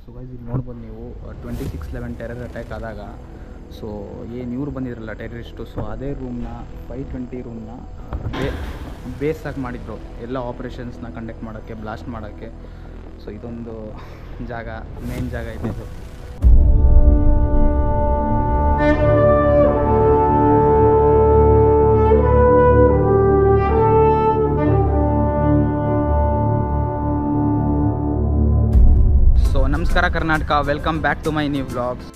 So guys ಇಲ್ಲಿ ನೋಡ್ಬೋದು ನೀವು 26/11 ಟೆರರ್ ಅಟ್ಯಾಕ್ ಆದಾಗ ಸೊ ಏನು ಇವ್ರು ಬಂದಿದ್ರಲ್ಲ ಟೆರರಿಸ್ಟು, ಸೊ ಅದೇ ರೂಮ್ನ 520 ರೂಮ್ನ ಬೇಸಾಗಿ ಮಾಡಿದ್ರು ಎಲ್ಲ ಆಪ್ರೇಷನ್ಸ್ನ ಕಂಡಕ್ಟ್ ಮಾಡೋಕ್ಕೆ, ಬ್ಲಾಸ್ಟ್ ಮಾಡೋಕ್ಕೆ. ಸೊ ಇದೊಂದು ಜಾಗ, ಮೇನ್ ಜಾಗ ಇದೆ ಇದು. ಸೊ ನಮಸ್ಕಾರ Karnataka, welcome back to my new vlogs.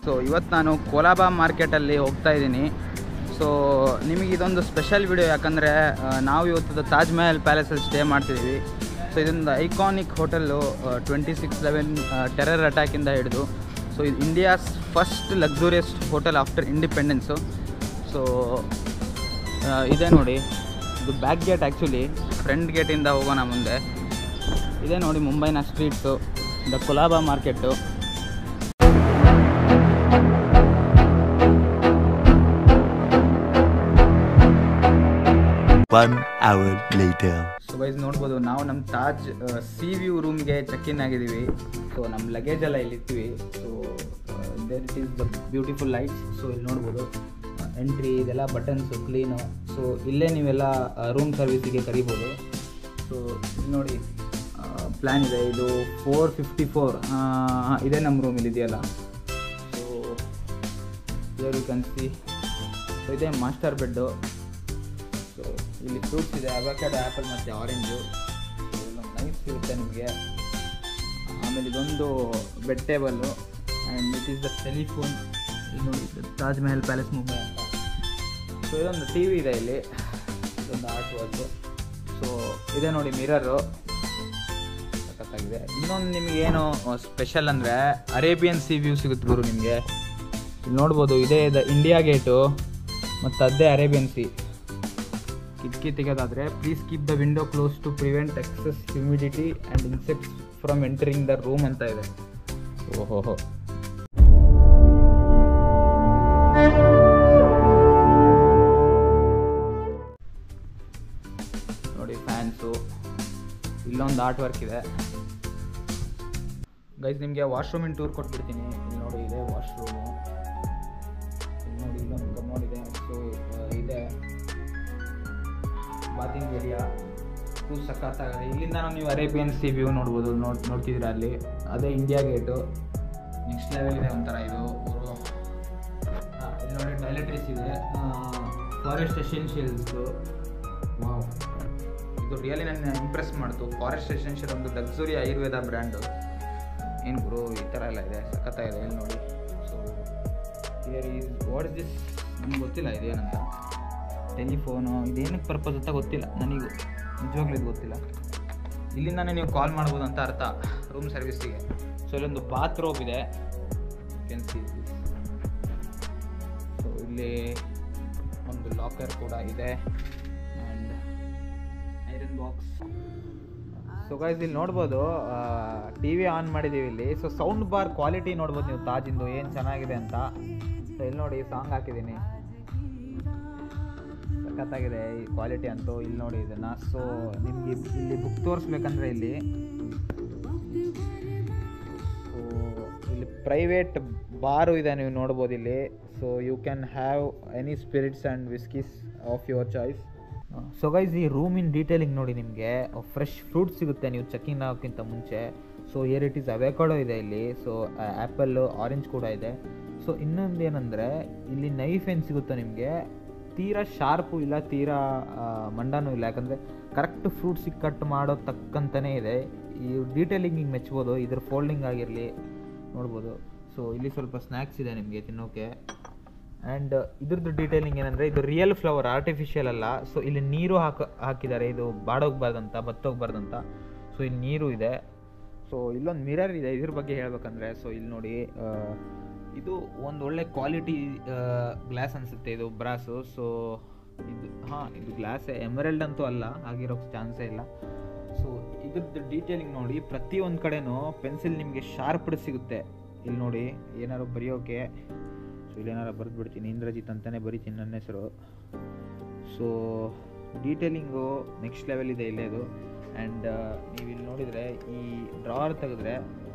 So ಇವತ್ತು ನಾನು ಕೋಲಾಬಾ ಮಾರ್ಕೆಟಲ್ಲಿ ಹೋಗ್ತಾ ಇದ್ದೀನಿ. ಸೊ ನಿಮಗೆ ಇದೊಂದು ಸ್ಪೆಷಲ್ ವಿಡಿಯೋ, ಯಾಕಂದರೆ ನಾವು ಇವತ್ತು ತಾಜ್ ಮಹಲ್ ಪ್ಯಾಲೇಸಲ್ಲಿ ಸ್ಟೇ ಮಾಡ್ತಿದ್ದೀವಿ. ಸೊ ಇದೊಂದು ಐಕಾನಿಕ್ ಹೋಟೆಲ್ಲು, 26/11 ಟೆರರ್ ಅಟ್ಯಾಕಿಂದ ಹಿಡಿದು ಸೊ ಇದು India's first luxurious hotel after independence. So ಇದೇ ನೋಡಿ, ಇದು ಬ್ಯಾಕ್ ಗೇಟ್, ಆ್ಯಕ್ಚುಲಿ ಫ್ರಂಟ್ ಗೇಟಿಂದ ಹೋಗೋಣ ಮುಂದೆ. ಇದೇ ನೋಡಿ ಮುಂಬೈನ streets, the Colaba market. So guys ನೋಡ್ಬೋದು, ನಾವು ನಮ್ಮ ತಾಜ್ ಸಿ ವ್ಯೂ ರೂಮ್ಗೆ ಚೆಕ್ ಇನ್ ಆಗಿದ್ದೀವಿ. ಸೊ ನಮ್ಮ ಲಗೇಜ್ ಎಲ್ಲ ಇಲ್ಲಿ ಇರ್ತೀವಿ. So there it is the beautiful lights. So ಇಲ್ಲಿ ನೋಡ್ಬೋದು ಎಂಟ್ರಿ, ಇದೆಲ್ಲ ಬಟನ್ಸು ಕ್ಲೀನು. ಸೊ ಇಲ್ಲೇ ನೀವೆಲ್ಲ ರೂಮ್ ಸರ್ವಿಸಿಗೆ ಕರಿಬೋದು. ಸೊ ನೋಡಿ ಪ್ಲ್ಯಾನ್ ಇದೆ, ಇದು 454 ಇದೇ ನಮ್ಮ ರೂಮ್ ಇಲ್ಲಿ ಇದೆಯಲ್ಲ. So you can see. So ಇದೇ ಮಾಸ್ಟರ್ ಬೆಡ್ಡು. ಸೊ ಇಲ್ಲಿ ಫ್ರೂಟ್ಸ್ ಇದೆ, ಅವಕಾಡೋ, ಆ್ಯಪಲ್ ಮತ್ತು ಆರೆಂಜು. ಇಲ್ಲೊಂದು ನೈಸ್ ಸಿಗುತ್ತೆ ನಿಮಗೆ. ಆಮೇಲೆ ಇದೊಂದು bed table and it is the telephone. ಇಲ್ಲಿ ನೋಡಿ ತಾಜ್ ಮಹಲ್ ಪ್ಯಾಲೇಸ್ ಮುಂಬೈ ಅಂತ. ಸೊ ಇದೊಂದು ಟಿ ವಿ ಇದೆ ಇಲ್ಲಿ, ಇದೊಂದು ಆರ್ಟ್ ವಾಚು. ಸೊ ಇದೆ ನೋಡಿ ಮಿರರು, ಸಖತ್ತಾಗಿದೆ. ಇನ್ನೊಂದು ನಿಮಗೇನು ಸ್ಪೆಷಲ್ ಅಂದರೆ ಅರೇಬಿಯನ್ ಸಿ ವ್ಯೂ ಸಿಗುತ್ತೆ ಗುರು ನಿಮಗೆ. ಇಲ್ಲಿ ನೋಡ್ಬೋದು, ಇದೇ ದ ಇಂಡಿಯಾ ಗೇಟು ಮತ್ತು ಅದೇ ಅರೇಬಿಯನ್ ಸಿ. ಕಿಟಕಿ ತೆಗೆಯೋದಾದರೆ please keep the window close to prevent excess humidity and insects from entering the room ಅಂತ ಇದೆ. ಓಹೋಹೋ, ನೋಡಿ ಫ್ಯಾನ್ಸು. ಇಲ್ಲೊಂದು ಆರ್ಟ್ ವರ್ಕ್ ಇದೆ ಗೈಸ್. ನಿಮಗೆ ವಾಶ್ರೂಮಿನ ಟೂರ್ ಕೊಟ್ಬಿಡ್ತೀನಿ. ಇಲ್ಲಿ ನೋಡಿ ಇದೆ ವಾಶ್ರೂಮು. ಇಲ್ಲಿ ನೋಡಿ ಇಲ್ಲೊಂದು ಕಮೋಡ್ ಇದೆ. ಸೊ ಇದೆ ಬಾತಿಂಗ್ ಏರಿಯಾ, ಟೂ ಸಖತ್ತಾಗಿದೆ. ಇಲ್ಲಿಂದ ನೀವು ಅರೇಬಿಯನ್ ಸಿ ವ್ಯೂ ನೋಡ್ಬೋದು, ನೋಡ್ತಿದ್ದೀರಾ ಅಲ್ಲಿ. ಅದೇ ಇಂಡಿಯಾ ಗೇಟು, ನೆಕ್ಸ್ಟ್ ಲೆವೆಲ್ ಇದೆ ಒಂಥರ ಇದು. ಇಲ್ಲಿ ನೋಡಿ ಟಾಯ್ಲೆಟ್ರೀಸ್ ಇದೆ, ಫಾರೆಸ್ಟ್ ಎಸೆನ್ಷಿಯಲ್ಸು. ವಾವ್, ಇದು ರಿಯಲಿ ನನ್ನ ಇಂಪ್ರೆಸ್ ಮಾಡ್ತು. ಫಾರೆಸ್ಟ್ ಎಸೆನ್ಷಿಯಲ್ ಒಂದು ಲಕ್ಸುರಿ ಆಯುರ್ವೇದ ಬ್ರ್ಯಾಂಡು. ಏನು ಗುರು ಈ ಥರ ಎಲ್ಲ ಇದೆ, ಸಖತ್ತಾಗಿದೆ. ಇಲ್ಲಿ ನೋಡಿ. So here is what is this, ನಮ್ಗೆ ಗೊತ್ತಿಲ್ಲ ಇದೇನಂತ. ಟೆಲಿಫೋನು ಇದೇನಕ್ಕೆ ಪರ್ಪಸ್ ಅಂತ ಗೊತ್ತಿಲ್ಲ ನನಗೂ, ನಿಜವಾಗ್ಲೂ ಇದು ಗೊತ್ತಿಲ್ಲ. ಇಲ್ಲಿಂದಾನೇ ನೀವು ಕಾಲ್ ಮಾಡ್ಬೋದು ಅಂತ ಅರ್ಥ ರೂಮ್ ಸರ್ವಿಸಿಗೆ. ಸೊ ಇಲ್ಲೊಂದು ಬಾತ್ ರೋಬ್ ಇದೆ, ಕ್ಯಾನ್ ಸಿ ದಿಸ್. ಸೊ ಇಲ್ಲಿ ಒಂದು ಲಾಕರ್ ಕೂಡ ಇದೆ and iron box. So guys ಇಲ್ಲಿ ನೋಡ್ಬೋದು, ಟಿ ವಿ ಆನ್ ಮಾಡಿದ್ದೀವಿ ಇಲ್ಲಿ. ಸೊ ಸೌಂಡ್ ಬಾರ್ ಕ್ವಾಲಿಟಿ ನೋಡ್ಬೋದು ನೀವು ತಾಜಿಂದು ಏನು ಚೆನ್ನಾಗಿದೆ ಅಂತ. ಸೊ ಇಲ್ಲಿ ನೋಡಿ ಸಾಂಗ್ ಹಾಕಿದ್ದೀನಿ, ಸಖತ್ತಾಗಿದೆ ಈ ಕ್ವಾಲಿಟಿ ಅಂತೂ. ಇಲ್ಲಿ ನೋಡಿ ಇದನ್ನು. ಸೊ ನಿಮಗೆ ಇಲ್ಲಿ ಬುಕ್ ತೋರಿಸ್ಬೇಕಂದ್ರೆ ಇಲ್ಲಿ, ಸೊ ಇಲ್ಲಿ ಪ್ರೈವೇಟ್ ಬಾರು ಇದೆ, ನೀವು ನೋಡ್ಬೋದು ಇಲ್ಲಿ. So you can have any spirits and whiskies of your choice. So guys ಈ ರೂಮಿನ ಡೀಟೇಲಿಂಗ್ ನೋಡಿ, ನಿಮಗೆ ಫ್ರೆಶ್ ಫ್ರೂಟ್ ಸಿಗುತ್ತೆ ನೀವು ಚೆಕ್ಕಿಂಗ್ ಆಗೋಕ್ಕಿಂತ ಮುಂಚೆ. So here it is avocado ಇದೆ ಇಲ್ಲಿ. ಸೊ ಆ್ಯಪಲ್ಲು, ಆರೆಂಜ್ ಕೂಡ ಇದೆ. ಸೊ ಇನ್ನೊಂದು ಏನಂದರೆ ಇಲ್ಲಿ ನೈಫ್ ಏನು ಸಿಗುತ್ತೆ ನಿಮಗೆ, ತೀರಾ ಶಾರ್ಪು ಇಲ್ಲ, ತೀರಾ ಮಂಡನೂ ಇಲ್ಲ. ಯಾಕಂದರೆ ಕರೆಕ್ಟ್ ಫ್ರೂಟ್ಸಿಗೆ ಕಟ್ ಮಾಡೋ ತಕ್ಕಂತಲೇ ಇದೆ. ಈ ಡೀಟೇಲಿಂಗ್ ಹಿಂಗೆ ಮೆಚ್ಬೋದು. ಇದ್ರ ಫೋಲ್ಡಿಂಗ್ ಆಗಿರಲಿ ನೋಡ್ಬೋದು. ಸೊ ಇಲ್ಲಿ ಸ್ವಲ್ಪ ಸ್ನ್ಯಾಕ್ಸ್ ಇದೆ ನಿಮಗೆ ತಿನ್ನೋಕ್ಕೆ. ಆ್ಯಂಡ್ ಇದ್ರದ್ದು ಡೀಟೇಲಿಂಗ್ ಏನಂದರೆ ಇದು ರಿಯಲ್ ಫ್ಲವರ್, ಆರ್ಟಿಫಿಷಿಯಲ್ ಅಲ್ಲ. ಸೊ ಇಲ್ಲಿ ನೀರು ಹಾಕಿದ್ದಾರೆ, ಇದು ಬಾಡೋಗ್ಬಾರ್ದಂತ, ಬತ್ತೋಗ್ಬಾರ್ದಂತ. ಸೊ ಇಲ್ಲಿ ನೀರು ಇದೆ. ಸೊ ಇಲ್ಲೊಂದು ಮಿರರ್ ಇದೆ. ಇದ್ರ ಬಗ್ಗೆ ಹೇಳ್ಬೇಕಂದ್ರೆ, ಸೊ ಇಲ್ಲಿ ನೋಡಿ, ಇದು ಒಂದು ಒಳ್ಳೆ ಕ್ವಾಲಿಟಿ ಗ್ಲಾಸ್ ಅನಿಸುತ್ತೆ, ಇದು ಬ್ರಾಸು. ಸೊ ಇದು ಇದು ಗ್ಲಾಸೇ, ಎಮರಲ್ಡ್ ಅಂತೂ ಅಲ್ಲ, ಆಗಿರೋಕ್ಕೆ ಚಾನ್ಸೇ ಇಲ್ಲ. ಸೊ ಇದ್ರದ್ದು ಡೀಟೇಲಿಂಗ್ ನೋಡಿ, ಪ್ರತಿಯೊಂದು ಕಡೆನೂ ಪೆನ್ಸಿಲ್ ನಿಮಗೆ ಶಾರ್ಪ್ಡ್ ಸಿಗುತ್ತೆ. ಇಲ್ಲಿ ನೋಡಿ ಏನಾದ್ರು ಬರೆಯೋಕೆ. ಸೊ ಇಲ್ಲಿ ಏನಾರು ಬರೆದ್ಬಿಡ್ತೀನಿ, ಇಂದ್ರಜಿತ್ ಅಂತಲೇ ಬರಿತೀನಿ ನನ್ನ ಹೆಸರು. ಸೊ ಡೀಟೇಲಿಂಗು ನೆಕ್ಸ್ಟ್ ಲೆವೆಲ್ ಇದೆ ಇಲ್ಲೇದು. ಆ್ಯಂಡ್ ನೀವು ಇಲ್ಲಿ ನೋಡಿದರೆ ಈ ಡ್ರಾವರ್ ತೆಗೆದ್ರೆ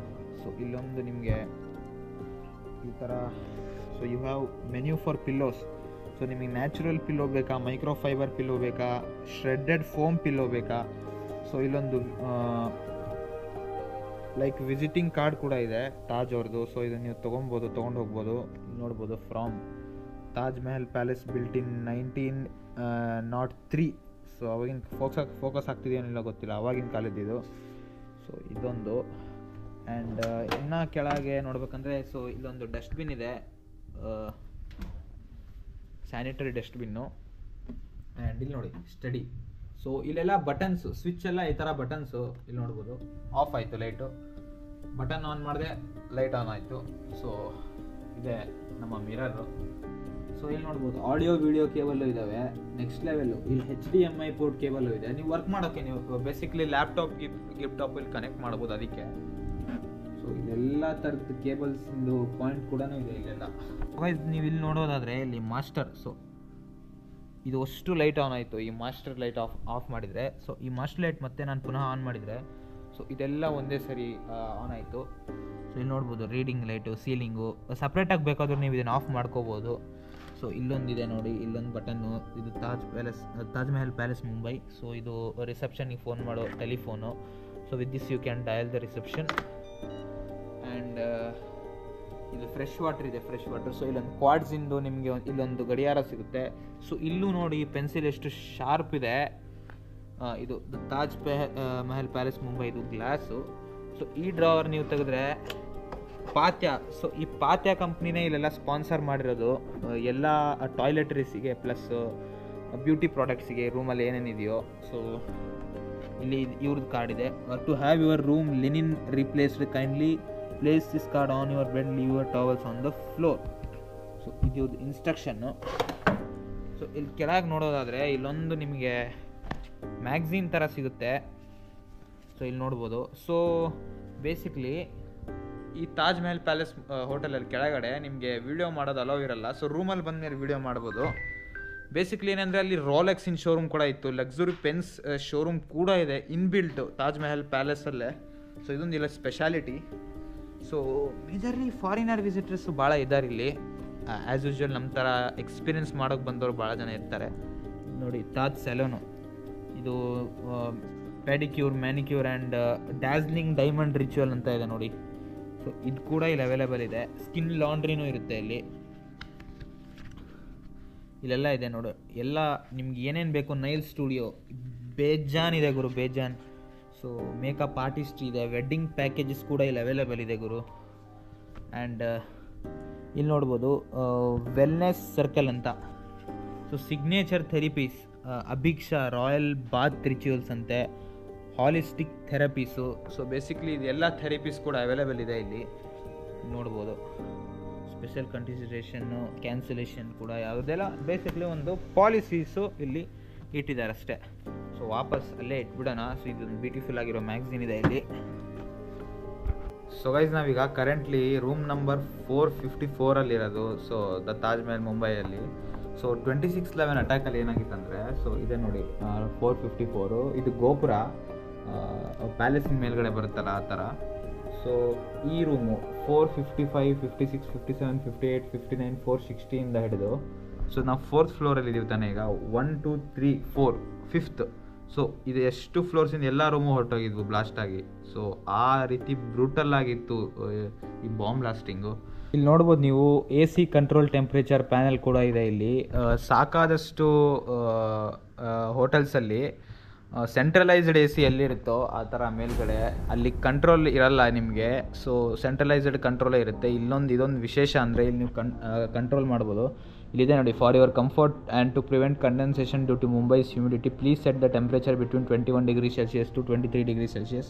ಸೊ ಇಲ್ಲೊಂದು ನಿಮಗೆ ಈ ಥರ, so you have menu for pillows. So ನಿಮಗೆ ನ್ಯಾಚುರಲ್ ಪಿಲ್ಲೋ ಬೇಕಾ, ಮೈಕ್ರೋ ಫೈಬರ್ ಪಿಲ್ಲೋ ಬೇಕಾ, ಶ್ರೆಡ್ಡೆಡ್ ಫೋಮ್ ಪಿಲ್ಲೋ ಬೇಕಾ. ಸೊ ಇಲ್ಲೊಂದು ಲೈಕ್ ವಿಸಿಟಿಂಗ್ ಕಾರ್ಡ್ ಕೂಡ ಇದೆ ತಾಜ್ ಅವ್ರದ್ದು. ಸೊ ಇದನ್ನು ನೀವು ತೊಗೊಂಡು ಹೋಗ್ಬೋದು. ನೋಡ್ಬೋದು from Taj Mahal palace built in 1903. So ಅವಾಗಿನ ಫೋಕಸ್ ಆಗ್ತಿದೆಯೇನಿಲ್ಲ ಗೊತ್ತಿಲ್ಲ, ಅವಾಗಿನ ಕಾಲದ್ದಿದು. ಸೊ ಇದೊಂದು. ಆ್ಯಂಡ್ ಇನ್ನು ಕೆಳಗೆ ನೋಡ್ಬೇಕಂದ್ರೆ ಸೊ ಇಲ್ಲೊಂದು ಡಸ್ಟ್ಬಿನ್ ಇದೆ, ಸ್ಯಾನಿಟರಿ ಡಸ್ಟ್ಬಿನ್ನು. ಆ್ಯಂಡ್ ಇಲ್ಲಿ ನೋಡಿ ಸ್ಟಡಿ. ಸೊ ಇಲ್ಲೆಲ್ಲ ಬಟನ್ಸು, ಸ್ವಿಚ್ ಎಲ್ಲ ಈ ಥರ ಬಟನ್ಸು ಇಲ್ಲಿ ನೋಡ್ಬೋದು. ಆಫ್ ಆಯಿತು ಲೈಟು, ಬಟನ್ ಆನ್ ಮಾಡಿದೆ ಲೈಟ್ ಆನ್ ಆಯಿತು. ಸೊ ಇದೆ ನಮ್ಮ ಮಿರರು. ಸೊ ಇಲ್ಲಿ ನೋಡ್ಬೋದು ಆಡಿಯೋ ವಿಡಿಯೋ ಕೇಬಲ್ಲು ಇದ್ದಾವೆ, ನೆಕ್ಸ್ಟ್ ಲೆವೆಲ್ಲು. ಇಲ್ಲಿ HDMI ಪೋರ್ಟ್ ಕೇಬಲ್ಲು ಇದೆ. ನೀವು ವರ್ಕ್ ಮಾಡೋಕ್ಕೆ, ನೀವು ಬೇಸಿಕ್ಲಿ ಲ್ಯಾಪ್ಟಾಪ್ ಗಿಫ್ಟಾಪ್ ಇಲ್ಲಿ ಕನೆಕ್ಟ್ ಮಾಡ್ಬೋದು ಅದಕ್ಕೆ. ಸೊ ಇದೆಲ್ಲ ಥರದ ಕೇಬಲ್ಸಿಂದು ಪಾಯಿಂಟ್ ಕೂಡ ಇದೆ ಇಲ್ಲೆಲ್ಲ. ನೀವು ಇಲ್ಲಿ ನೋಡೋದಾದರೆ ಇಲ್ಲಿ ಮಾಸ್ಟರ್. ಸೊ ಇದು ಅಷ್ಟು ಲೈಟ್ ಆನ್ ಆಯಿತು, ಈ ಮಾಸ್ಟರ್ ಲೈಟ್ ಆಫ್ ಮಾಡಿದರೆ. ಸೊ ಈ ಮಾಸ್ಟರ್ ಲೈಟ್ ಮತ್ತೆ ನಾನು ಪುನಃ ಆನ್ ಮಾಡಿದರೆ ಸೊ ಇದೆಲ್ಲ ಒಂದೇ ಸರಿ ಆನ್ ಆಯಿತು. ಸೊ ಇಲ್ಲಿ ನೋಡ್ಬೋದು ರೀಡಿಂಗ್ ಲೈಟು, ಸೀಲಿಂಗು ಸಪ್ರೇಟಾಗಿ ಬೇಕಾದರೂ ನೀವು ಇದನ್ನು ಆಫ್ ಮಾಡ್ಕೋಬೋದು. ಸೊ ಇಲ್ಲೊಂದಿದೆ ನೋಡಿ, ಇಲ್ಲೊಂದು ಬಟನ್ನು. ಇದು ತಾಜ್ ಮಹಲ್ ಪ್ಯಾಲೇಸ್ ಮುಂಬೈ. ಸೊ ಇದು ರಿಸೆಪ್ಷನ್ಗೆ ಫೋನ್ ಮಾಡೋ telephone. So with this you can dial the reception. And ಇದು ಫ್ರೆಶ್ ವಾಟರ್ ಇದೆ, ಫ್ರೆಶ್ ವಾಟರ್. ಸೊ ಇಲ್ಲೊಂದು ಕ್ವಾಡ್ಸಿಂದು ನಿಮಗೆ ಇಲ್ಲೊಂದು ಗಡಿಯಾರ ಸಿಗುತ್ತೆ. ಸೊ ಇಲ್ಲೂ ನೋಡಿ ಪೆನ್ಸಿಲ್ ಎಷ್ಟು ಶಾರ್ಪ್ ಇದೆ. ಇದು ತಾಜ್ ಮಹಲ್ ಪ್ಯಾಲೇಸ್ ಮುಂಬೈ, ಇದು ಗ್ಲಾಸು. ಸೊ ಈ ಡ್ರಾವರ್ ನೀವು ತೆಗೆದ್ರೆ ಪಾತ್ಯ. ಸೊ ಈ ಪಾತ್ಯ ಕಂಪ್ನಿನೇ ಇಲ್ಲೆಲ್ಲ ಸ್ಪಾನ್ಸರ್ ಮಾಡಿರೋದು ಎಲ್ಲ ಟಾಯ್ಲೆಟ್ರೀಸಿಗೆ ಪ್ಲಸ್ ಬ್ಯೂಟಿ ಪ್ರಾಡಕ್ಟ್ಸಿಗೆ ರೂಮಲ್ಲಿ ಏನೇನಿದೆಯೋ. ಸೊ ಇಲ್ಲಿ ಇವ್ರದ್ದು ಕಾರ್ಡ್ ಇದೆ. To have your room linen replaced, kindly place this card on your bed, leave your towels on the floor. So ಇದು ಇನ್ಸ್ಟ್ರಕ್ಷನ್ನು. ಸೊ ಇಲ್ಲಿ ಕೆಳಗೆ ನೋಡೋದಾದರೆ ಇಲ್ಲೊಂದು ನಿಮಗೆ ಮ್ಯಾಗ್ಝೀನ್ ಥರ ಸಿಗುತ್ತೆ. ಸೊ ಇಲ್ಲಿ ನೋಡ್ಬೋದು. ಸೊ ಬೇಸಿಕ್ಲಿ ಈ ತಾಜ್ ಮಹಲ್ ಪ್ಯಾಲೇಸ್ ಹೋಟೆಲಲ್ಲಿ ಕೆಳಗಡೆ ನಿಮಗೆ ವೀಡಿಯೋ ಮಾಡೋದು ಅಲೋ ಇರಲ್ಲ. ಸೊ ರೂಮಲ್ಲಿ ಬಂದಮೇಲೆ ವೀಡಿಯೋ ಮಾಡ್ಬೋದು. ಬೇಸಿಕ್ಲಿ ಏನಂದರೆ ಅಲ್ಲಿ ರೋಲೆಕ್ಸಿನ ಶೋರೂಮ್ ಕೂಡ ಇತ್ತು, ಲಕ್ಸುರಿ ಪೆನ್ಸ್ ಶೋರೂಮ್ ಕೂಡ ಇದೆ ಇನ್ಬಿಲ್ಟು ತಾಜ್ ಮಹಲ್ ಪ್ಯಾಲೇಸಲ್ಲೇ. ಸೊ ಇದೊಂದು ಇಲ್ಲ speciality. So majorly foreigner visitors ಭಾಳ ಇದ್ದಾರೆ ಇಲ್ಲಿ. ಆ್ಯಸ್ ಯೂಶ್ವಲ್ ನಮ್ಮ ಥರ ಎಕ್ಸ್ಪೀರಿಯನ್ಸ್ ಮಾಡೋಕ್ಕೆ ಬಂದವರು ಭಾಳ ಜನ ಇರ್ತಾರೆ. ನೋಡಿ ತಾಜ್ ಸೆಲೂನು, ಇದು pedicure, manicure and dazzling diamond ritual ಅಂತ ಇದೆ ನೋಡಿ. ಸೊ ಇದು ಕೂಡ ಇಲ್ಲಿ ಅವೈಲೇಬಲ್ ಇದೆ. ಸ್ಕಿನ್ ಲಾಂಡ್ರಿನೂ ಇರುತ್ತೆ ಇಲ್ಲೆಲ್ಲ ಇದೆ ನೋಡು. ಎಲ್ಲ ನಿಮ್ಗೆ ಏನೇನು ಬೇಕು, ನೈಲ್ ಸ್ಟುಡಿಯೋ ಬೇಜಾನ್ ಇದೆ ಗುರು, ಬೇಜಾನ್. ಸೊ ಮೇಕಪ್ ಆರ್ಟಿಸ್ಟ್ ಇದೆ, ವೆಡ್ಡಿಂಗ್ ಪ್ಯಾಕೇಜಸ್ ಕೂಡ ಇಲ್ಲಿ ಅವೈಲೇಬಲ್ ಇದೆ ಗುರು. ಆ್ಯಂಡ್ ಇಲ್ಲಿ ನೋಡ್ಬೋದು ವೆಲ್ನೆಸ್ ಸರ್ಕಲ್ ಅಂತ. So signature therapies, Abhiksha, royal bath rituals ಅಂತೆ, ಹಾಲಿಸ್ಟಿಕ್ ಥೆರಪೀಸು. ಸೊ ಬೇಸಿಕ್ಲಿ ಇದೆಲ್ಲ ಥೆರಪೀಸ್ ಕೂಡ ಅವೈಲೇಬಲ್ ಇದೆ ಇಲ್ಲಿ ನೋಡ್ಬೋದು. ಸ್ಪೆಷಲ್ ಕನ್ಸಿಡರೇಷನ್ನು, ಕ್ಯಾನ್ಸಲೇಷನ್ ಕೂಡ ಯಾವುದೆಲ್ಲ ಬೇಸಿಕ್ಲಿ ಒಂದು ಪಾಲಿಸೀಸು ಇಲ್ಲಿ ಇಟ್ಟಿದ್ದಾರೆ ಅಷ್ಟೇ. ಸೊ ವಾಪಸ್ ಅಲ್ಲೇ ಇಟ್ಬಿಡೋಣ. ಸೊ ಇದೊಂದು ಬ್ಯೂಟಿಫುಲ್ ಆಗಿರೋ ಮ್ಯಾಗ್ಝೀನ್ ಇದೆ ಇಲ್ಲಿ. ಸೊ ಗೈಸ್ ನಾವೀಗ ಕರೆಂಟ್ಲಿ ರೂಮ್ ನಂಬರ್ 454ಅಲ್ಲಿರೋದು. ಸೊ ದ ತಾಜ್ ಮಹಲ್ ಮುಂಬೈಯಲ್ಲಿ. ಸೊ 26/11 ಅಟ್ಯಾಕಲ್ಲಿ ಏನಾಗಿತ್ತಂದರೆ, ಸೊ ಇದೆ ನೋಡಿ 454. ಇದು ಗೋಪುರ ಪ್ಯಾಲೇಸಿನ ಮೇಲ್ಗಡೆ ಬರುತ್ತಲ್ಲ ಆ ಥರ. ಸೊ ಈ ರೂಮು 455, 56, 57, 58, 59, 460 ಹಿಡಿದು. ಸೊ ನಾವು 4th ಫ್ಲೋರಲ್ಲಿ ಇದ್ದೀವಿ ತಾನೇ ಈಗ. 1, 2, 3, 4, 5th. ಸೊ ಇದು ಎಷ್ಟು ಫ್ಲೋರ್ಸಿಂದ ಎಲ್ಲ ರೂಮು ಹೊರಟೋಗಿದ್ವು ಬ್ಲಾಸ್ಟ್ ಆಗಿ. ಸೊ ಆ ರೀತಿ ಬ್ರೂಟಲ್ ಆಗಿತ್ತು ಈ ಬಾಂಬ್ ಬ್ಲಾಸ್ಟಿಂಗು. ಇಲ್ಲಿ ನೋಡ್ಬೋದು ನೀವು AC ಕಂಟ್ರೋಲ್ ಟೆಂಪ್ರೇಚರ್ ಪ್ಯಾನೆಲ್ ಕೂಡ ಇದೆ ಇಲ್ಲಿ. ಸಾಕಾದಷ್ಟು ಹೋಟೆಲ್ಸಲ್ಲಿ ಸೆಂಟ್ರಲೈಸ್ಡ್ AC ಎಲ್ಲಿರುತ್ತೋ ಆ ಥರ ಮೇಲ್ಗಡೆ ಅಲ್ಲಿ ಕಂಟ್ರೋಲ್ ಇರಲ್ಲ ನಿಮಗೆ. ಸೊ ಸೆಂಟ್ರಲೈಸ್ಡ್ ಕಂಟ್ರೋಲೇ ಇರುತ್ತೆ. ಇದೊಂದು ವಿಶೇಷ ಅಂದರೆ ಇಲ್ಲಿ ನೀವು ಕಂಟ್ರೋಲ್ ಮಾಡ್ಬೋದು. ಇಲ್ಲಿದೆ ನೋಡಿ, for your comfort and to prevent condensation due to Mumbai's humidity please set the temperature between 21 degree Celsius to 23 degree Celsius.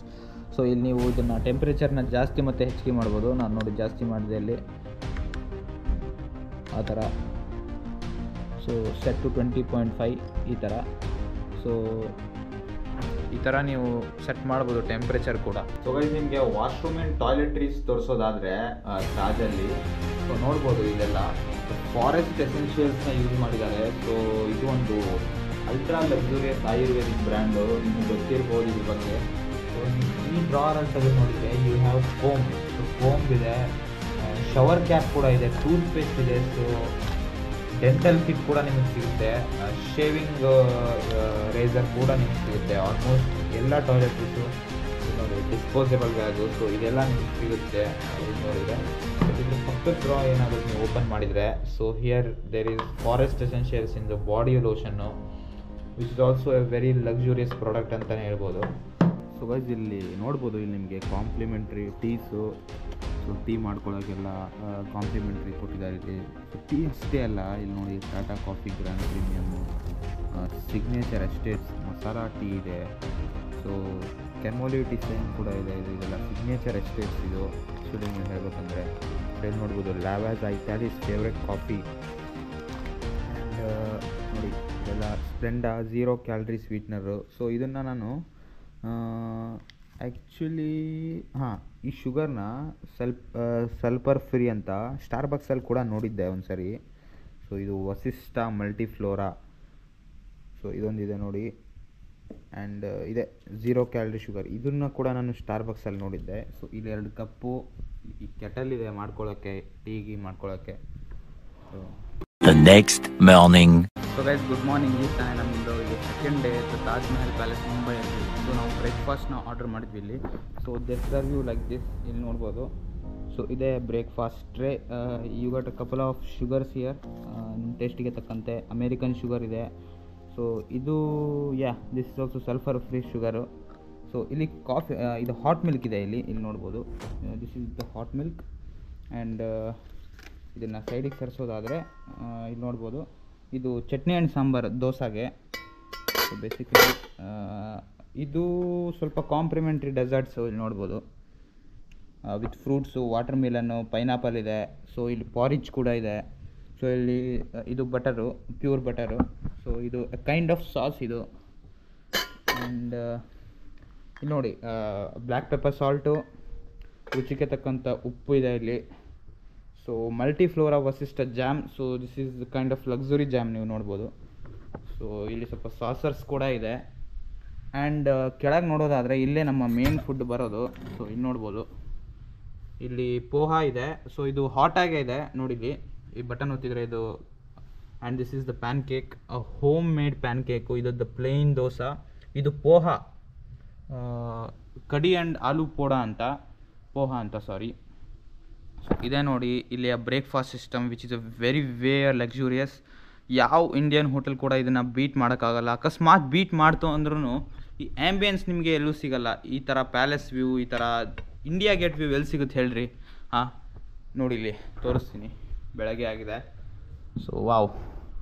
So ಇಲ್ಲಿ ನೀವು ಇದನ್ನು ಟೆಂಪ್ರೇಚರ್ನ ಜಾಸ್ತಿ ಮತ್ತು ಹೆಚ್ಚಿಗೆ ಮಾಡ್ಬೋದು. ನಾನು ನೋಡಿ ಜಾಸ್ತಿ ಮಾಡಿದೆ ಇಲ್ಲಿ ಆ ಥರ. ಸೊ ಸೆಟ್ ಟು 20.5 ಈ ಥರ. ಸೊ ಈ ಥರ ನೀವು ಸೆಟ್ ಮಾಡ್ಬೋದು ಟೆಂಪ್ರೇಚರ್ ಕೂಡ. ಸೊ ಗೈಸ್ ನಿಮಗೆ ವಾಶ್ರೂಮ್ ಆ್ಯಂಡ್ ಟಾಯ್ಲೆಟ್ರೀಸ್ ತೋರಿಸೋದಾದರೆ ತಾಜಲ್ಲಿ ಸೊ ನೋಡ್ಬೋದು ಇಲ್ಲೆಲ್ಲ ಫಾರೆಸ್ಟ್ ಎಸೆನ್ಷಿಯಲ್ಸ್ನ ಯೂಸ್ ಮಾಡಿದ್ದಾರೆ. ಸೊ ಇದು ಒಂದು ಅಲ್ಟ್ರಾ ಲಕ್ಸುರಿಯಸ್ ಆಯುರ್ವೇದಿಕ್ ಬ್ರ್ಯಾಂಡು, ನಿಮ್ಗೆ ಗೊತ್ತಿರ್ಬೋದು ಇದ್ರ ಬಗ್ಗೆ. ಸೊ ಈ ಡ್ರಾರಲ್ಲಿ ತೆಗೆದು ನೋಡಿದರೆ you have comb. So comb ಇದೆ, ಶವರ್ ಕ್ಯಾಪ್ ಕೂಡ ಇದೆ, ಟೂತ್ ಪೇಸ್ಟ್ ಇದೆ, ಸೊ ಡೆಂಟಲ್ ಕಿಟ್ ಕೂಡ ನಿಮಗೆ ಸಿಗುತ್ತೆ, ಶೇವಿಂಗ್ ರೇಸರ್ ಕೂಡ ನಿಮಗೆ ಸಿಗುತ್ತೆ. ಆಲ್ಮೋಸ್ಟ್ ಎಲ್ಲ ಟಾಯ್ಲೆಟ್ರಿಸು ನೋಡಿ, ಡಿಸ್ಪೋಸಬಲ್ ಬ್ಯಾಗು, ಸೊ ಇದೆಲ್ಲ ನಿಮಗೆ ಸಿಗುತ್ತೆ. ಇದು ನೋಡಿದರೆ ಇದ್ರ ಪಕ್ಕದ ಡ್ರಾ ಏನಾದರೂ ನೀವು ಓಪನ್ ಮಾಡಿದರೆ, so here there is Forest Essentials in the body lotion, which is also a very luxurious product ಅಂತಲೇ ಹೇಳ್ಬೋದು. ಸೊ ಗೈಸ್ ಇಲ್ಲಿ ನೋಡ್ಬೋದು, ಇಲ್ಲಿ ನಿಮಗೆ ಕಾಂಪ್ಲಿಮೆಂಟ್ರಿ ಟೀಸು, ಸೊ ಟೀ ಮಾಡ್ಕೊಳ್ಳೋಕ್ಕೆಲ್ಲ ಕಾಂಪ್ಲಿಮೆಂಟ್ರಿ ಕೊಟ್ಟಿದ್ದಾರೆ ಇಲ್ಲಿ. ಟೀ ಅಷ್ಟೇ ಅಲ್ಲ, ಇಲ್ಲಿ ನೋಡಿ Tata Coffee Grand Premium, Signature Estates masala tea ಇದೆ, ಸೊ ಕೆಮೋಲಿಟಿ ಸೈನ್ ಕೂಡ ಇದೆ. ಇದೆಲ್ಲ ಸಿಗ್ನೇಚರ್ ಎಸ್ಟೇಟ್ಸ್. ಇದು ಆ್ಯಕ್ಚುಲಿ ನೀವು ಹೇಳ್ಬೇಕಂದ್ರೆ ಇಲ್ಲಿ ನೋಡ್ಬೋದು, ಲ್ಯಾವಾಜ್ ಐಟ್ಯಾಲಿಸ್ ಫೇವ್ರೆಟ್ ಕಾಫಿ. ಆ್ಯಂಡ್ ನೋಡಿ ಇದೆಲ್ಲ ಸ್ಪ್ಲೆಂಡಾ ಝೀರೋ ಕ್ಯಾಲರಿ ಸ್ವೀಟ್ನರು. ಸೊ ಇದನ್ನು ನಾನು ಆ್ಯಕ್ಚುಲಿ ಈ ಶುಗರ್ನ ಸಲ್ಫರ್ ಫ್ರೀ ಅಂತ ಸ್ಟಾರ್ಬಕ್ಸಲ್ಲಿ ಕೂಡ ನೋಡಿದ್ದೆ ಒಂದು ಸರಿ. ಸೊ ಇದು ವಸಿಷ್ಠ ಮಲ್ಟಿಫ್ಲೋರಾ, ಸೊ ಇದೊಂದಿದೆ ನೋಡಿ. ಆ್ಯಂಡ್ ಇದೆ ಝೀರೋ ಕ್ಯಾಲರಿ ಶುಗರ್, ಇದನ್ನು ಕೂಡ ನಾನು ಸ್ಟಾರ್ಬಕ್ಸಲ್ಲಿ ನೋಡಿದ್ದೆ. ಸೊ ಇಲ್ಲಿ 2 ಕಪ್ಪು, ಈ ಕೆಟಲ್ ಇದೆ ಮಾಡ್ಕೊಳ್ಳೋಕ್ಕೆ, ಟೀಗಿ ಮಾಡ್ಕೊಳ್ಳೋಕ್ಕೆ. So The next morning. So guys good morning. ಈ ತಾನೇ ನಮ್ಮದು ಇದು second day Taj Mahal Palace ಮುಂಬೈಯಲ್ಲಿ. ಸೊ ನಾವು ಬ್ರೇಕ್ಫಾಸ್ಟ್ನ ಆರ್ಡರ್ ಮಾಡಿದ್ವಿ ಇಲ್ಲಿ. So they serve you like this, ಇಲ್ಲಿ ನೋಡ್ಬೋದು. ಸೊ ಇದೇ breakfast tray. You got a couple of sugars here, ನಿಮ್ಮ ಟೇಸ್ಟಿಗೆ ತಕ್ಕಂತೆ. ಅಮೇರಿಕನ್ ಶುಗರ್ ಇದೆ. ಸೊ ಇದು this is also sulphur free sugar. So ಇಲ್ಲಿ ಕಾಫಿ, ಇದು ಹಾಟ್ ಮಿಲ್ಕ್ ಇದೆ ಇಲ್ಲಿ ನೋಡ್ಬೋದು. This is the hot milk. And ಇದನ್ನು ಸೈಡಿಗೆ ಸರಿಸೋದಾದರೆ ಇಲ್ಲಿ ನೋಡ್ಬೋದು, ಇದು ಚಟ್ನಿ ಆ್ಯಂಡ್ ಸಾಂಬಾರು ದೋಸಾಗೆ. ಸೊ ಬೇಸಿಕಲಿ ಇದು ಸ್ವಲ್ಪ ಕಾಂಪ್ಲಿಮೆಂಟ್ರಿ ಡೆಸರ್ಟ್ಸು ಇಲ್ಲಿ ನೋಡ್ಬೋದು, ವಿತ್ ಫ್ರೂಟ್ಸು, ವಾಟರ್ ಮಿಲನ್ನು, ಪೈನಾಪಲ್ ಇದೆ. ಸೊ ಇಲ್ಲಿ ಪಾರಿಜ್ ಕೂಡ ಇದೆ. ಸೊ ಇಲ್ಲಿ ಇದು ಬಟರು, ಪ್ಯೂರ್ ಬಟರು. ಸೊ ಇದು ಕೈಂಡ್ ಆಫ್ ಸಾಸ್ ಇದು. ಆ್ಯಂಡ್ ಇಲ್ಲಿ ನೋಡಿ ಬ್ಲ್ಯಾಕ್ ಪೆಪ್ಪರ್ ಸಾಲ್ಟು, ರುಚಿಗೆ ತಕ್ಕಂಥ ಉಪ್ಪು ಇದೆ ಇಲ್ಲಿ. So multiflora Vasishtha jam. So this is kind of luxury jam, ನೀವು ನೋಡ್ಬೋದು. ಸೊ ಇಲ್ಲಿ ಸ್ವಲ್ಪ ಸಾಸರ್ಸ್ ಕೂಡ ಇದೆ. ಆ್ಯಂಡ್ ಕೆಳಗೆ ನೋಡೋದಾದರೆ ಇಲ್ಲೇ ನಮ್ಮ ಮೇನ್ ಫುಡ್ ಬರೋದು. ಸೊ ಇಲ್ಲಿ ನೋಡ್ಬೋದು, ಇಲ್ಲಿ ಪೋಹಾ ಇದೆ. ಸೊ ಇದು ಹಾಟಾಗೇ ಇದೆ ನೋಡಿಲಿ, ಈ ಬಟನ್ ಒತ್ತಿದ್ರೆ ಇದು. And this is the PAN cake, home made PAN cake. ಇದು ದ ಪ್ಲೇನ್ ದೋಸಾ. ಇದು ಪೋಹಾ, ಕಡಿ ಆ್ಯಂಡ್ ಆಲೂ ಪೋಹಾ ಅಂತ ಸಾರಿ. ಇದೇ ನೋಡಿ ಇಲ್ಲಿಯ breakfast system, which is a very luxurious. ಯಾವ ಇಂಡಿಯನ್ ಹೋಟೆಲ್ ಕೂಡ ಇದನ್ನು ಬೀಟ್ ಮಾಡೋಕ್ಕಾಗಲ್ಲ. ಅಕಸ್ಮಾತ್ ಬೀಟ್ ಮಾಡ್ತು ಅಂದ್ರೂ ಈ ಆ್ಯಂಬಿಯನ್ಸ್ ನಿಮಗೆ ಎಲ್ಲೂ ಸಿಗಲ್ಲ. ಈ ಥರ ಪ್ಯಾಲೇಸ್ ವ್ಯೂ, ಈ ಥರ ಇಂಡಿಯಾ ಗೇಟ್ ವ್ಯೂ ಎಲ್ಲಿ ಸಿಗುತ್ತೆ ಹೇಳ್ರಿ? ನೋಡಿ ಇಲ್ಲಿ ತೋರಿಸ್ತೀನಿ, ಬೆಳಗ್ಗೆ ಆಗಿದೆ. ಸೊ ವಾವ್,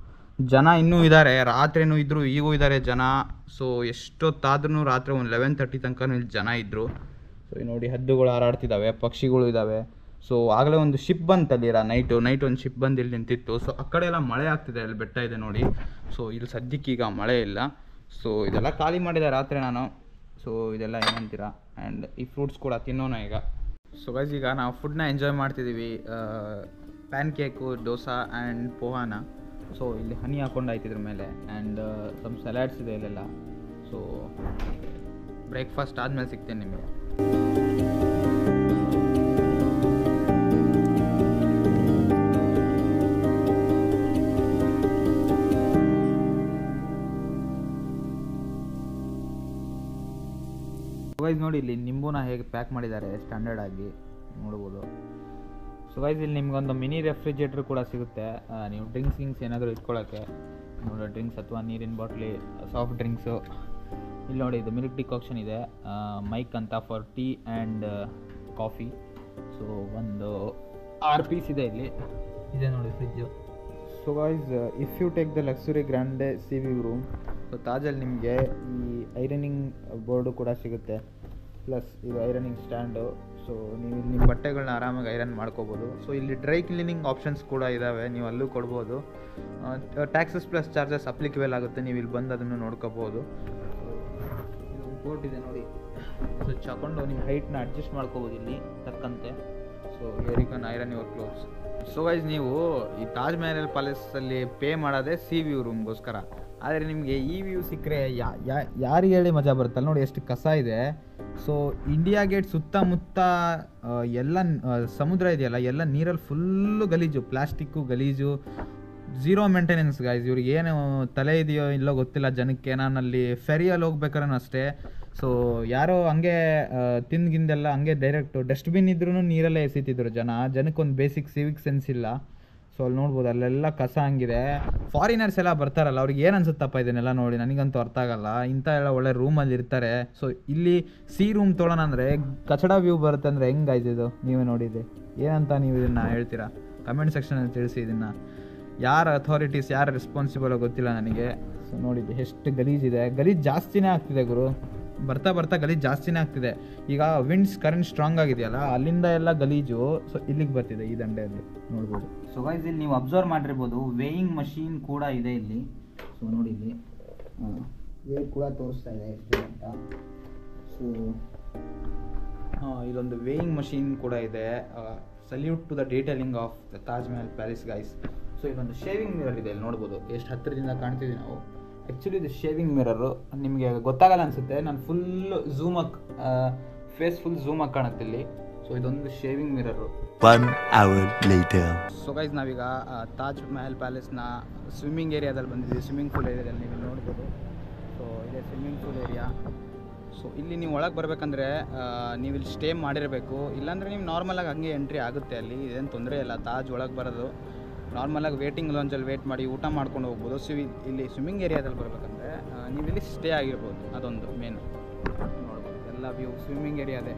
ಜನ ಇನ್ನೂ ಇದ್ದಾರೆ, ರಾತ್ರಿನೂ ಇದ್ದರು, ಈಗೂ ಇದ್ದಾರೆ ಜನ. ಸೊ ಎಷ್ಟೊತ್ತಾದ್ರೂ ರಾತ್ರಿ ಒಂದು 11:30 ತನಕ ಇಲ್ಲಿ ಜನ ಇದ್ದರು. ಸೊ ನೋಡಿ ಹದ್ದುಗಳು ಹಾರಾಡ್ತಿದ್ದಾವೆ, ಪಕ್ಷಿಗಳು ಇದ್ದಾವೆ. ಸೊ ಆಗಲೇ ಒಂದು ಶಿಪ್ ಬಂತಲ್ಲಿರ ನೈಟು ಒಂದು ಶಿಪ್ ಬಂದು ಇಲ್ಲಿ ನಿಂತಿತ್ತು. ಸೊ ಆ ಕಡೆ ಎಲ್ಲ ಮಳೆ ಆಗ್ತಿದೆ, ಅಲ್ಲಿ ಬೆಟ್ಟ ಇದೆ ನೋಡಿ. ಸೊ ಇಲ್ಲಿ ಸದ್ಯಕ್ಕೀಗ ಮಳೆ ಇಲ್ಲ. ಸೊ ಇದೆಲ್ಲ ಖಾಲಿ ಮಾಡಿದೆ ರಾತ್ರಿ ನಾನು. ಸೊ ಇದೆಲ್ಲ ಏನಂತೀರ. ಆ್ಯಂಡ್ ಈ ಫ್ರೂಟ್ಸ್ ಕೂಡ ತಿನ್ನೋಣ ಈಗ. ಸೊ ಗೈಸ್ ಈಗ ನಾವು ಫುಡ್ನ ಎಂಜಾಯ್ ಮಾಡ್ತಿದ್ದೀವಿ, ಪ್ಯಾನ್ ಕೇಕು, ದೋಸಾ ಆ್ಯಂಡ್ ಪೋಹಾನ. ಸೊ ಇಲ್ಲಿ ಹನಿ ಹಾಕೊಂಡು ಆಯ್ತಿದ್ರ ಮೇಲೆ. ಆ್ಯಂಡ್ ಸಮ್ ಸಲಾಡ್ಸ್ ಇದೆ ಇಲ್ಲೆಲ್ಲ. ಸೊ ಬ್ರೇಕ್ಫಾಸ್ಟ್ ಆದಮೇಲೆ ಸಿಗ್ತೇನೆ ನಿಮಗೆ. ಗೈಸ್ ನೋಡಿ ಇಲ್ಲಿ ನಿಂಬೂನ ಹೇಗೆ ಪ್ಯಾಕ್ ಮಾಡಿದ್ದಾರೆ ಸ್ಟ್ಯಾಂಡರ್ಡ್ ಆಗಿ ನೋಡ್ಬೋದು. ಸೊ ಗೈಸ್ ಇಲ್ಲಿ ನಿಮ್ಗೊಂದು ಮಿನಿ ರೆಫ್ರಿಜರೇಟರ್ ಕೂಡ ಸಿಗುತ್ತೆ, ನೀವು ಡ್ರಿಂಕ್ಸ್ ಏನಾದರೂ ಇಟ್ಕೊಳ್ಳೋಕ್ಕೆ, ನೋಡಿ ಡ್ರಿಂಕ್ಸ್ ಅಥವಾ ನೀರಿನ ಬಾಟ್ಲಿ, ಸಾಫ್ಟ್ ಡ್ರಿಂಕ್ಸು. ಇಲ್ಲಿ ನೋಡಿ ಇದು ಮಿಲ್ಕ್ ಡಿಕಾಕ್ಷನ್ ಇದೆ, ಮೈಕ್ ಅಂತ for tea and coffee. So ಒಂದು 6 ಪೀಸ್ ಇದೆ ಇಲ್ಲಿ. ಇದೆ ನೋಡಿ fridge. So guys if you take the luxury grande sea view room, so ತಾಜಲ್ಲಿ ನಿಮಗೆ ಈ ಐರನಿಂಗ್ ಬೋರ್ಡು ಕೂಡ ಸಿಗುತ್ತೆ, ಪ್ಲಸ್ ಇದು ಐರನಿಂಗ್ ಸ್ಟ್ಯಾಂಡು. ಸೊ ನೀವು ನಿಮ್ಮ ಬಟ್ಟೆಗಳನ್ನ ಆರಾಮಾಗಿ ಐರನ್ ಮಾಡ್ಕೋಬೋದು. ಸೊ ಇಲ್ಲಿ ಡ್ರೈ ಕ್ಲೀನಿಂಗ್ ಆಪ್ಷನ್ಸ್ ಕೂಡ ಇದ್ದಾವೆ, ನೀವು ಅಲ್ಲೂ ಕೊಡ್ಬೋದು. ಟ್ಯಾಕ್ಸಸ್ ಪ್ಲಸ್ ಚಾರ್ಜಸ್ ಅಪ್ಲಿಕೇಬಲ್ ಆಗುತ್ತೆ, ನೀವು ಇಲ್ಲಿ ಬಂದು ಅದನ್ನು ನೋಡ್ಕೋಬೋದು. ಇದು ಬೋರ್ಡ್ ಇದೆ ನೋಡಿ, ಸ್ವಿಚ್ ಹಾಕೊಂಡು ನಿಮ್ಮ ಹೈಟ್ನ ಅಡ್ಜಸ್ಟ್ ಮಾಡ್ಕೋಬೋದು ಇಲ್ಲಿ ತಕ್ಕಂತೆ. So here you can iron your clothes. So guys ನೀವು ಈ ತಾಜ್ ಮಹಲ್ ಪ್ಯಾಲೇಸಲ್ಲಿ ಪೇ ಮಾಡೋದೇ ಸಿ ವ್ಯೂ ರೂಮ್ಗೋಸ್ಕರ. ಆದರೆ ನಿಮಗೆ ಈ ವ್ಯೂ ಸಿಕ್ಕರೆ ಯಾರಿಗೆ ಹೇಳಿ ಮಜಾ ಬರುತ್ತಲ್ಲ ನೋಡಿ, ಎಷ್ಟು ಕಸ ಇದೆ. ಸೊ ಇಂಡಿಯಾ ಗೇಟ್ ಸುತ್ತಮುತ್ತ ಎಲ್ಲ ಸಮುದ್ರ ಇದೆಯಲ್ಲ, ಎಲ್ಲ ನೀರಲ್ಲಿ ಫುಲ್ಲು ಗಲೀಜು, ಪ್ಲಾಸ್ಟಿಕ್ಕು ಗಲೀಜು, ಝೀರೋ ಮೇಂಟೆನೆನ್ಸ್ ಗೈಸ್. ಇವ್ರಿಗೆ ಏನು ತಲೆ ಇದೆಯೋ ಇಲ್ಲೋ ಗೊತ್ತಿಲ್ಲ ಜನಕ್ಕೆ. ನಾನಲ್ಲಿ ಫೆರಿಯಲ್ಲಿ ಹೋಗ್ಬೇಕಾದ್ರೂ ಅಷ್ಟೇ, ಸೊ ಯಾರೋ ಹಂಗೆ ತಿಂದ್ಗಿಂದೆಲ್ಲ ಹಂಗೆ ಡೈರೆಕ್ಟು ಡಸ್ಟ್ಬಿನ್ ಇದ್ರೂ ನೀರಲ್ಲೇ ಎಸಿತಿದ್ರು ಜನಕ್ಕೊಂದು ಬೇಸಿಕ್ ಸಿವಿಕ್ ಸೆನ್ಸ್ ಇಲ್ಲ. ಸೊ ಅಲ್ಲಿ ನೋಡ್ಬೋದು ಅಲ್ಲೆಲ್ಲ ಕಸ ಹಂಗಿದೆ. ಫಾರಿನರ್ಸ್ ಎಲ್ಲ ಬರ್ತಾರಲ್ಲ, ಅವ್ರಿಗೆ ಏನು ಅನ್ಸುತ್ತಪ್ಪ ಇದನ್ನೆಲ್ಲ ನೋಡಿ, ನನಗಂತೂ ಅರ್ಥ ಆಗಲ್ಲ. ಇಂಥ ಎಲ್ಲ ಒಳ್ಳೆ ರೂಮಲ್ಲಿ ಇರ್ತಾರೆ. ಸೊ ಇಲ್ಲಿ ರೂಮ್ ತೊಗೊಳೋಣ ಅಂದರೆ ಕಚಡ ವ್ಯೂ ಬರುತ್ತೆ ಅಂದರೆ ಹೆಂಗೆ ಇದು ನೀವೇ ನೋಡಿದೆ. ಏನಂತ ನೀವು ಇದನ್ನು ಹೇಳ್ತೀರಾ? ಕಮೆಂಟ್ ಸೆಕ್ಷನಲ್ಲಿ ತಿಳಿಸಿ. ಇದನ್ನು ಯಾರ ಅಥಾರಿಟೀಸ್, ಯಾರು ರೆಸ್ಪಾನ್ಸಿಬಲ್ ಗೊತ್ತಿಲ್ಲ ನನಗೆ. ಸೊ ನೋಡಿದ್ದೆ ಎಷ್ಟು ಗಲೀಜಿದೆ. ಗಲೀಜು ಜಾಸ್ತಿನೇ ಆಗ್ತಿದೆ ಗುರು, ಬರ್ತಾ ಬರ್ತಾ ಗಲೀಜು ಜಾಸ್ತಿನೇ ಆಗ್ತಿದೆ. ಈಗ ವಿಂಡ್ಸ್ ಕರೆಂಟ್ ಸ್ಟ್ರಾಂಗ್ ಆಗಿದೆಯಲ್ಲ, ಅಲ್ಲಿಂದ ಎಲ್ಲ ಗಲೀಜು ಸೊ ಇಲ್ಲಿಗೆ ಬರ್ತಿದೆ ಈ ದಂಡೆಯಲ್ಲಿ ನೋಡ್ಬೋದು. ಸೊ ಗೈಸ್ ಇಲ್ಲಿ ನೀವು ಅಬ್ಸರ್ವ್ ಮಾಡಿರ್ಬೋದು, ವೇಯಿಂಗ್ ಮಷೀನ್ ಕೂಡ ಇದೆ ಇಲ್ಲಿ. ಸೊ ನೋಡಿ ಇಲ್ಲಿ ವೇಟ್ ಕೂಡ ತೋರಿಸ್ತಾ ಇದೆ ಎಷ್ಟು ಅಂತ. ಸೊ ಇಲ್ಲೊಂದು ವೇಯಿಂಗ್ ಮಷೀನ್ ಕೂಡ ಇದೆ. Salute to the detailing of the Taj Mahal Palace guys. So ಇಲ್ಲೊಂದು ಶೇವಿಂಗ್ ಮಿರರ್ ಇದೆ, ಇಲ್ಲಿ ನೋಡ್ಬೋದು ಎಷ್ಟು ಹತ್ತಿರದಿಂದ ಕಾಣ್ತಿದ್ದೀವಿ ನಾವು. ಆ್ಯಕ್ಚುಲಿ ಇದು ಶೇವಿಂಗ್ ಮಿರರು, ನಿಮಗೆ ಗೊತ್ತಾಗಲ್ಲ ಅನಿಸುತ್ತೆ. ನಾನು ಫುಲ್ ಫೇಸ್ ಫುಲ್ ಝೂಮಾಗಿ ಕಾಣುತ್ತೆ ಇಲ್ಲಿ. ಸೊ ಇದೊಂದು shaving mirror. 1 hour later. So guys ನಾವೀಗ ತಾಜ್ ಮಹಲ್ ಪ್ಯಾಲೇಸ್ನ ಸ್ವಿಮ್ಮಿಂಗ್ ಏರಿಯಾದಲ್ಲಿ ಬಂದಿದ್ದೀವಿ. ಸ್ವಿಮ್ಮಿಂಗ್ ಪೂಲ್ ಏರಿಯಾದಲ್ಲಿ ನೀವು ನೋಡ್ಬೋದು. ಸೊ ಇದೇ ಸ್ವಿಮ್ಮಿಂಗ್ ಪೂಲ್ ಏರಿಯಾ. ಸೊ ಇಲ್ಲಿ ನೀವು ಒಳಗೆ ಬರಬೇಕಂದ್ರೆ ನೀವು ಇಲ್ಲಿ ಸ್ಟೇ ಮಾಡಿರಬೇಕು, ಇಲ್ಲಾಂದರೆ ನೀವು ನಾರ್ಮಲಾಗಿ ಹಂಗೆ ಎಂಟ್ರಿ ಆಗುತ್ತೆ. ಅಲ್ಲಿ ಇದೇನು ತೊಂದರೆ ಇಲ್ಲ. ತಾಜ್ ಒಳಗೆ ಬರೋದು ನಾರ್ಮಲಾಗಿ ವೇಟಿಂಗ್ ಲಾಂಜಲ್ಲಿ ವೇಟ್ ಮಾಡಿ ಊಟ ಮಾಡ್ಕೊಂಡು ಹೋಗ್ಬೋದು. ಇಲ್ಲಿ ಸ್ವಿಮ್ಮಿಂಗ್ ಏರಿಯಾದಲ್ಲಿ ಬರಬೇಕಂದ್ರೆ ನೀವು ಇಲ್ಲಿ ಸ್ಟೇ ಆಗಿರ್ಬೋದು, ಅದೊಂದು ಮೇನ್ ನೋಡ್ಬೋದು. ಎಲ್ಲ ವ್ಯೂ ಸ್ವಿಮ್ಮಿಂಗ್ ಏರಿಯಾದೇ.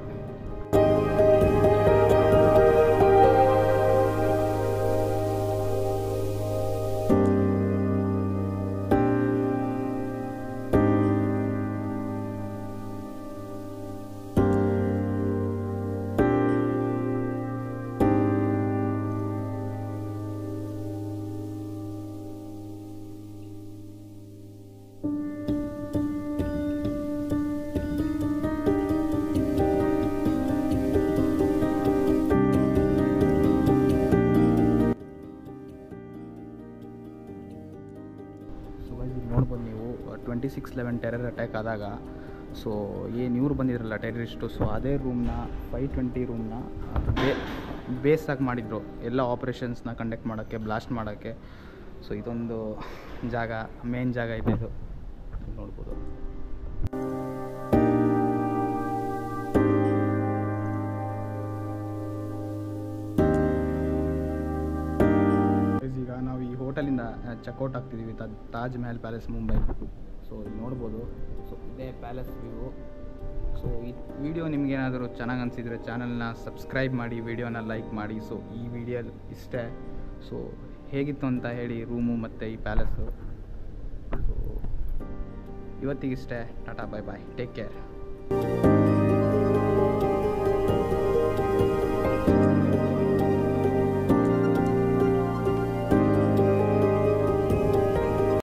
ನೋಡ್ಬೋದು ನೀವು 26/11 ಟೆರರ್ ಅಟ್ಯಾಕ್ ಆದಾಗ ಸೊ ಏನು ಇವ್ರು ಬಂದಿದ್ರಲ್ಲ ಟೆರರಿಸ್ಟು, ಸೊ ಅದೇ ರೂಮ್ನ 520 ರೂಮ್ನ ಬೇಸಾಗಿ ಮಾಡಿದರು ಎಲ್ಲ ಆಪ್ರೇಷನ್ಸ್ನ ಕಂಡಕ್ಟ್ ಮಾಡೋಕ್ಕೆ, ಬ್ಲಾಸ್ಟ್ ಮಾಡೋಕ್ಕೆ. ಸೊ ಇದೊಂದು ಜಾಗ, ಮೇನ್ ಜಾಗ ಇದೆ ಇದು ನೋಡ್ಬೋದು. ಈಗ ನಾವು ಈ ಹೋಟೆಲಿಂದ ಚೆಕ್ಔಟ್ ಆಗ್ತಿದ್ದೀವಿ, ತಾಜ್ ಮಹಲ್ ಪ್ಯಾಲೇಸ್ ಮುಂಬೈ. ಸೊ ಇಲ್ಲಿ ನೋಡ್ಬೋದು. ಸೊ ಇದೇ ಪ್ಯಾಲೇಸ್ ವ್ಯೂ. ಸೊ ಈ ವಿಡಿಯೋ ನಿಮಗೇನಾದರೂ ಚೆನ್ನಾಗಿ ಅನಿಸಿದರೆ ಚಾನಲ್ನ ಸಬ್ಸ್ಕ್ರೈಬ್ ಮಾಡಿ, ವಿಡಿಯೋನ ಲೈಕ್ ಮಾಡಿ. ಸೊ ಈ ವಿಡಿಯೋ ಇಷ್ಟೇ. ಸೊ ಹೇಗಿತ್ತು ಅಂತ ಹೇಳಿ ರೂಮು ಮತ್ತು ಈ ಪ್ಯಾಲೇಸು. ಸೊ ಇವತ್ತಿಗಿಷ್ಟೇ. ಟಾಟಾ, ಬೈ ಬಾಯ್, ಟೇಕ್ ಕೇರ್.